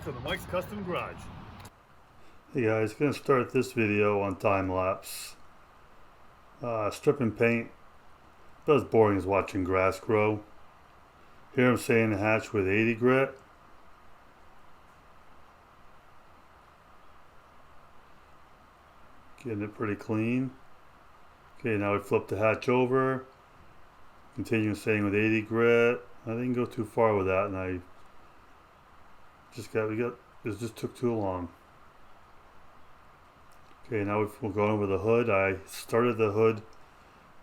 welcome to Mike's Custom Garage. Hey guys, gonna start this video on time lapse. Stripping paint, about as boring as watching grass grow. Here I'm sanding the hatch with 80 grit. Getting it pretty clean. Okay, now we flip the hatch over. Continue sanding with 80 grit. I didn't go too far with that, and I it just took too long. Okay, now we're going over the hood. I started the hood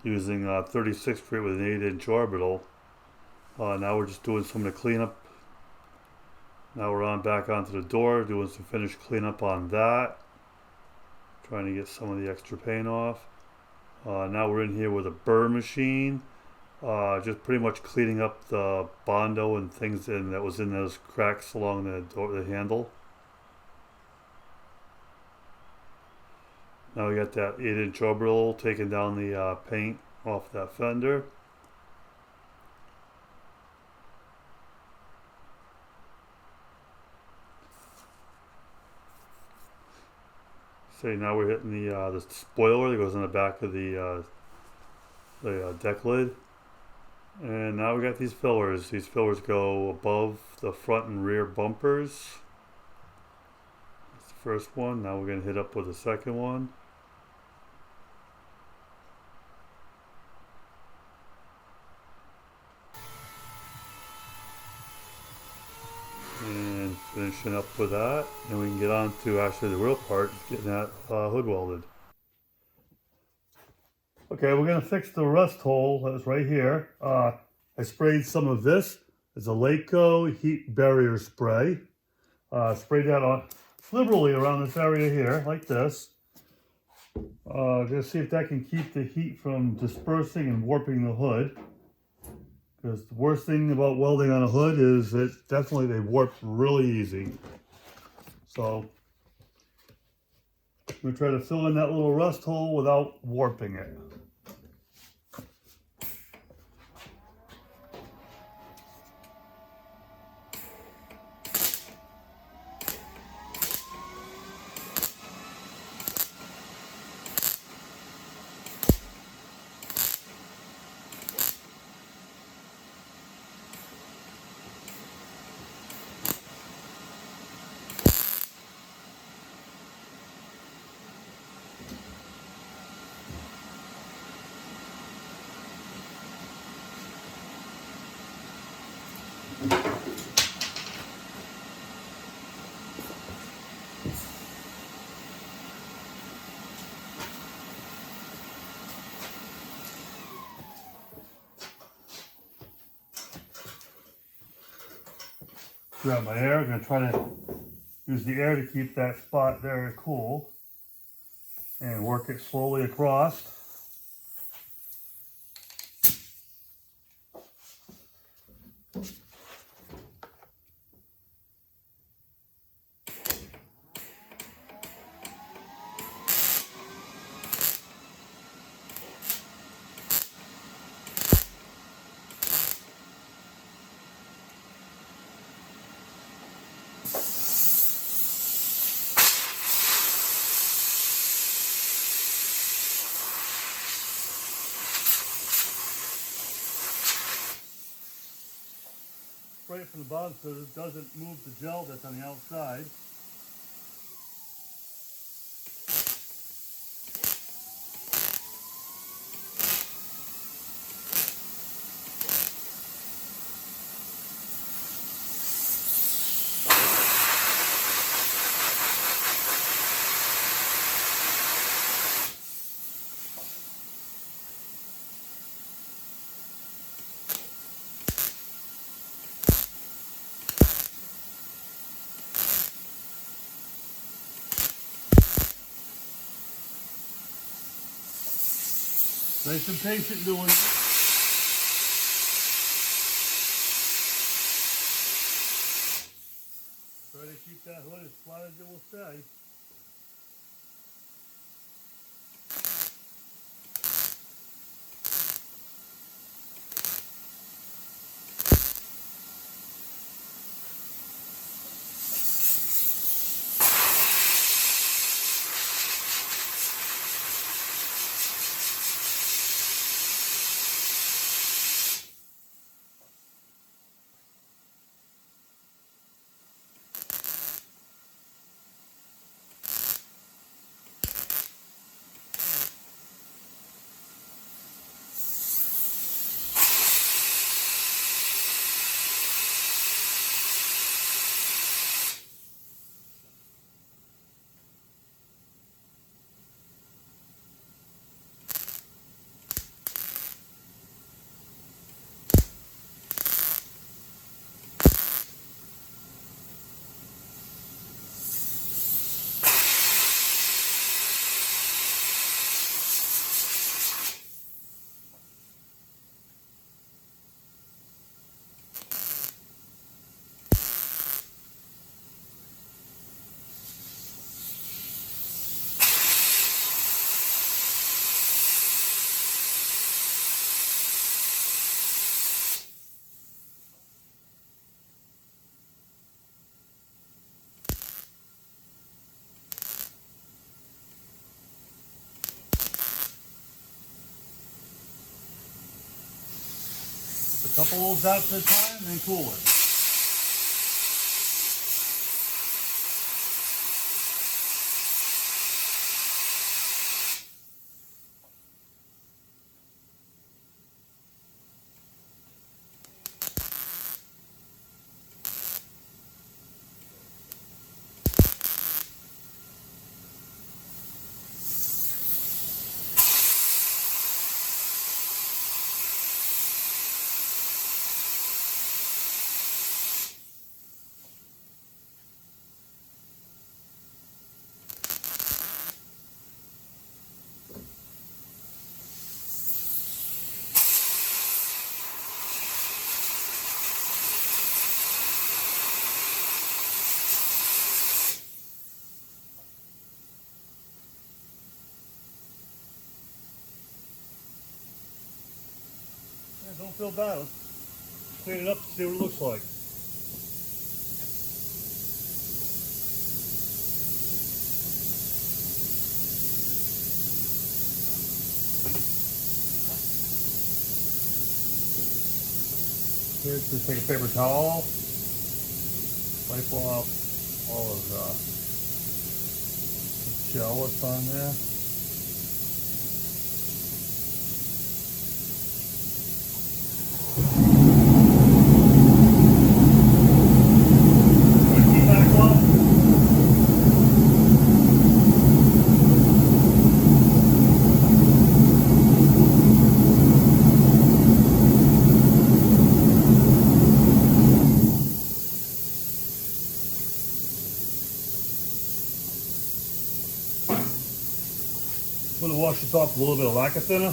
using 36 grit with an 8-inch orbital. Now we're just doing some of the cleanup. Now we're back onto the door, doing some finished cleanup on that. Trying to get some of the extra paint off. Now we're in here with a burr machine. Just pretty much cleaning up the Bondo and things that was in those cracks along the handle. Now we got that 8-inch orbital taking down the paint off that fender. So now we're hitting the spoiler that goes on the back of the deck lid. And now we got these fillers. These fillers go above the front and rear bumpers. That's the first one. Now we're going to hit up with the second one. And finishing up with that. And we can get on to actually the real part, getting that hood welded. Okay, we're going to fix the rust hole that was right here. I sprayed some of this. It's a Laco heat barrier spray. Sprayed that on liberally around this area here, like this. Just see if that can keep the heat from dispersing and warping the hood. Because the worst thing about welding on a hood is that definitely they warp really easy. So I'm going to try to fill in that little rust hole without warping it. Grab my air. I'm going to try to use the air to keep that spot very cool and work it slowly across. Spray it from the bottom so it doesn't move the gel that's on the outside. Nice and patient doing it. Try to keep that hood as flat as it will stay. couple little drops at a time and then cool it. Don't feel bad. Let's clean it up and see what it looks like. Here's just take a paper towel, wipe off all of the gel that's on there. I'm going to wash this off with a little bit of lacquer thinner.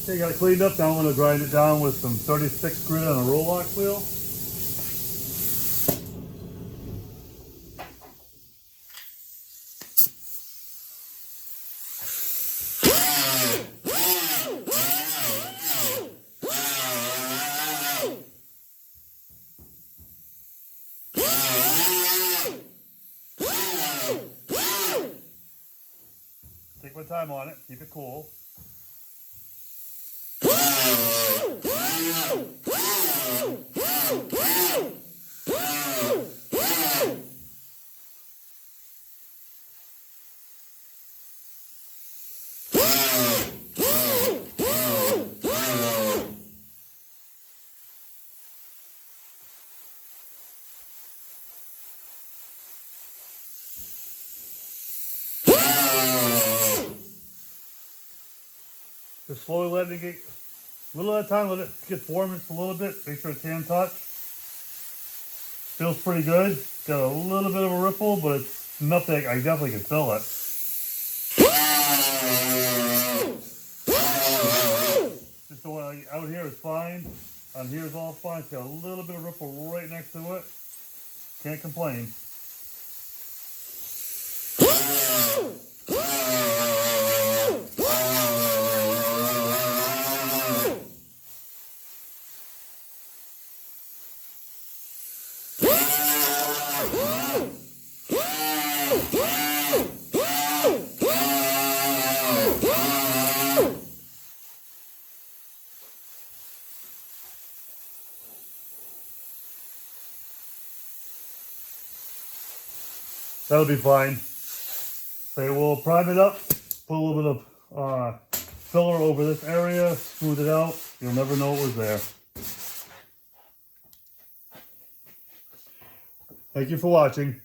Okay, got it cleaned up. Now I'm going to grind it down with some 36 grit on a roll lock wheel. Take my time on it, keep it cool. Just slowly letting it get, a little at a time, let it get formed just a little bit. Make sure it's hand touch. Feels pretty good. Got a little bit of a ripple, but it's nothing. I definitely can feel it. Just the one out here is fine. On here is all fine. It's got a little bit of ripple right next to it. Can't complain. That'll be fine. So we'll prime it up, put a little bit of filler over this area, smooth it out. You'll never know it was there. Thank you for watching.